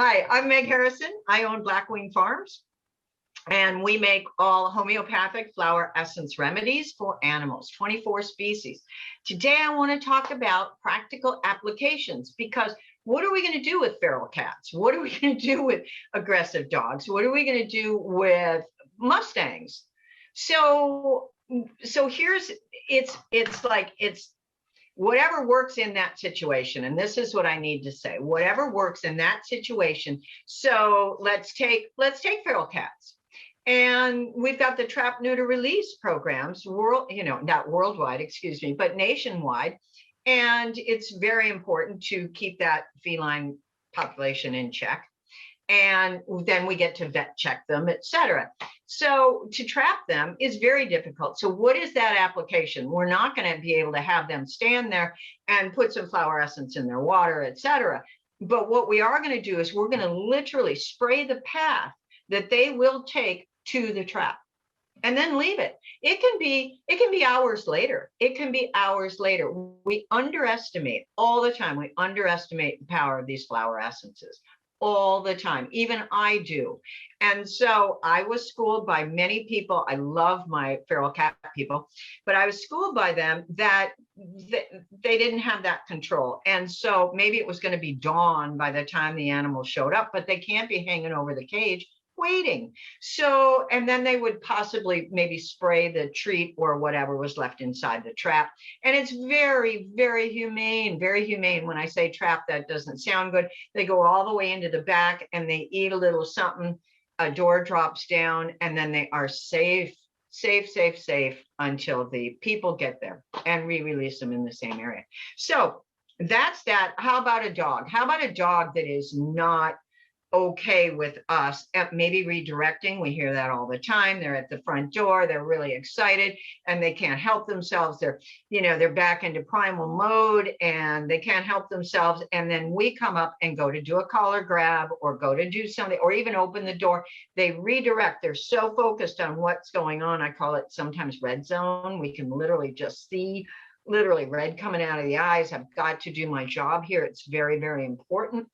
Hi, I'm Meg Harrison. I own BlackWing Farms, and we make all homeopathic flower essence remedies for animals, 24 species. Today, I want to talk about practical applications because what are we going to do with feral cats? What are we going to do with aggressive dogs? What are we going to do with Mustangs? So, here's it's whatever works in that situation. And this is what I need to say, whatever works in that situation. So let's take feral cats. And we've got the trap, neuter, release programs, not worldwide, excuse me, but nationwide. And it's very important to keep that feline population in check. And then we get to vet check them, etc. So to trap them is very difficult. So what is that application? We're not going to be able to have them stand there and put some flower essence in their water, etc. But what we are going to do is we're going to literally spray the path that they will take to the trap and then leave it. It can be hours later. It can be hours later. We underestimate all the time. We underestimate the power of these flower essences all the time. Even I do. And so I was schooled by many people. I love my feral cat people, but I was schooled by them that they didn't have that control. And so maybe it was going to be dawn by the time the animal showed up, but they can't be hanging over the cage waiting. So, and then they would possibly maybe spray the treat or whatever was left inside the trap. And it's very, very humane, very humane. When I say trap, that doesn't sound good. They go all the way into the back and they eat a little something, a door drops down, and then they are safe until the people get there and re-release them in the same area. So that's that. How about a dog? How about a dog that is not okay with us maybe redirecting? We hear that all the time. They're at the front door, they're really excited and they can't help themselves. They're back into primal mode and they can't help themselves. And then we come up and go to do a collar grab or go to do something or even open the door. They redirect. They're so focused on what's going on. I call it sometimes red zone. We can literally just see literally red coming out of the eyes. I've got to do my job here. It's very, very important.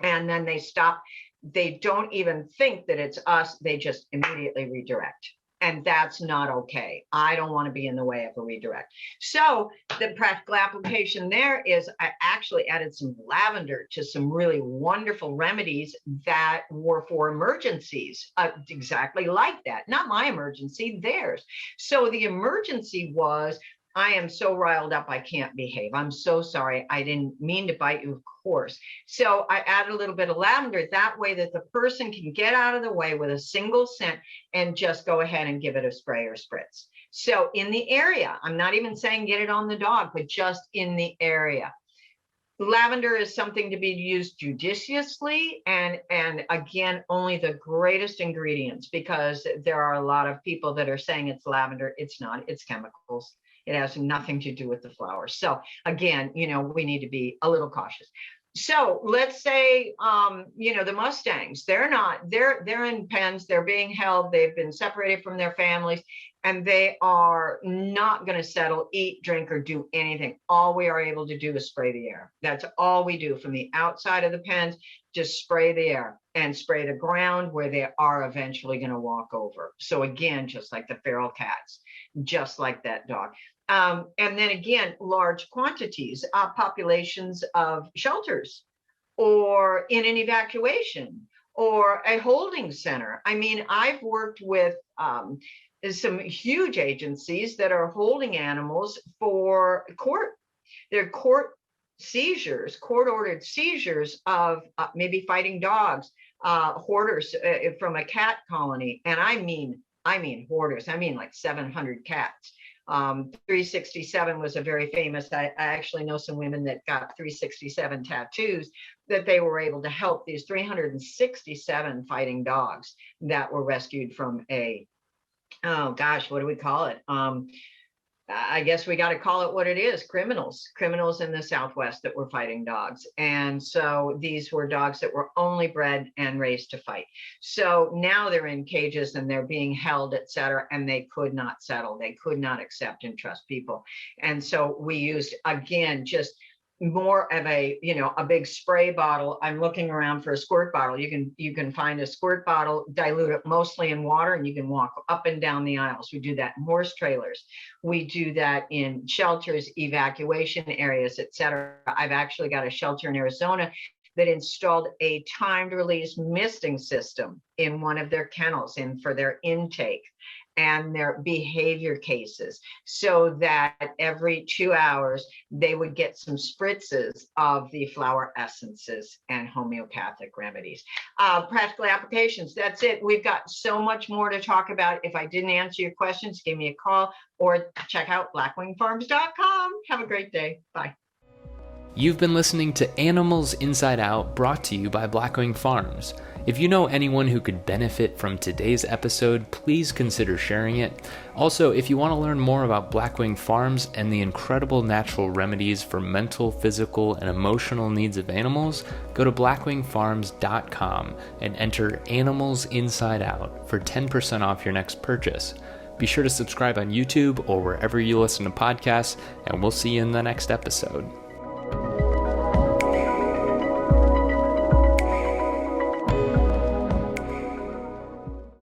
And then they stop. They don't even think that it's us. They just immediately redirect. And that's not okay. I don't want to be in the way of a redirect. So the practical application there is I actually added some lavender to some really wonderful remedies that were for emergencies, exactly like that. Not my emergency, theirs. So the emergency was, I am so riled up, I can't behave. I'm so sorry. I didn't mean to bite you, of course. So I added a little bit of lavender. That way that the person can get out of the way with a single scent and just go ahead and give it a spray or spritz. So in the area, I'm not even saying get it on the dog, but just in the area. Lavender is something to be used judiciously and again, only the greatest ingredients, because there are a lot of people that are saying it's lavender. It's not, it's chemicals. It has nothing to do with the flowers. So again, we need to be a little cautious. So let's say, the Mustangs, they're in pens, they're being held, they've been separated from their families, and they are not going to settle, eat, drink, or do anything. All we are able to do is spray the air. That's all we do from the outside of the pens, just spray the air and spray the ground where they are eventually going to walk over. So again, just like the feral cats, just like that dog. And then again, large quantities, populations of shelters or in an evacuation or a holding center. I mean, I've worked with some huge agencies that are holding animals for their court seizures, court-ordered seizures of maybe fighting dogs, hoarders from a cat colony. And I mean hoarders. I mean like 700 cats. 367 was a very famous, I actually know some women that got 367 tattoos that they were able to help these 367 fighting dogs that were rescued from oh gosh, what do we call it? I guess we got to call it what it is, criminals in the Southwest that were fighting dogs. And so these were dogs that were only bred and raised to fight. So now they're in cages and they're being held, etc. And they could not settle. They could not accept and trust people. And so we used, again, just more of a, a big spray bottle. I'm looking around for a squirt bottle. You can find a squirt bottle, dilute it mostly in water, and you can walk up and down the aisles. We do that in horse trailers. We do that in shelters, evacuation areas, etc. I've actually got a shelter in Arizona that installed a timed release misting system in one of their kennels and for their intake and their behavior cases, so that every 2 hours they would get some spritzes of the flower essences and homeopathic remedies. Practical applications, that's it. We've got so much more to talk about. If I didn't answer your questions, give me a call or check out blackwingfarms.com. Have a great day. Bye. You've been listening to Animals Inside Out, brought to you by BlackWing Farms. If you know anyone who could benefit from today's episode, please consider sharing it. Also, if you want to learn more about BlackWing Farms and the incredible natural remedies for mental, physical, and emotional needs of animals, go to blackwingfarms.com and enter Animals Inside Out for 10% off your next purchase. Be sure to subscribe on YouTube or wherever you listen to podcasts, and we'll see you in the next episode.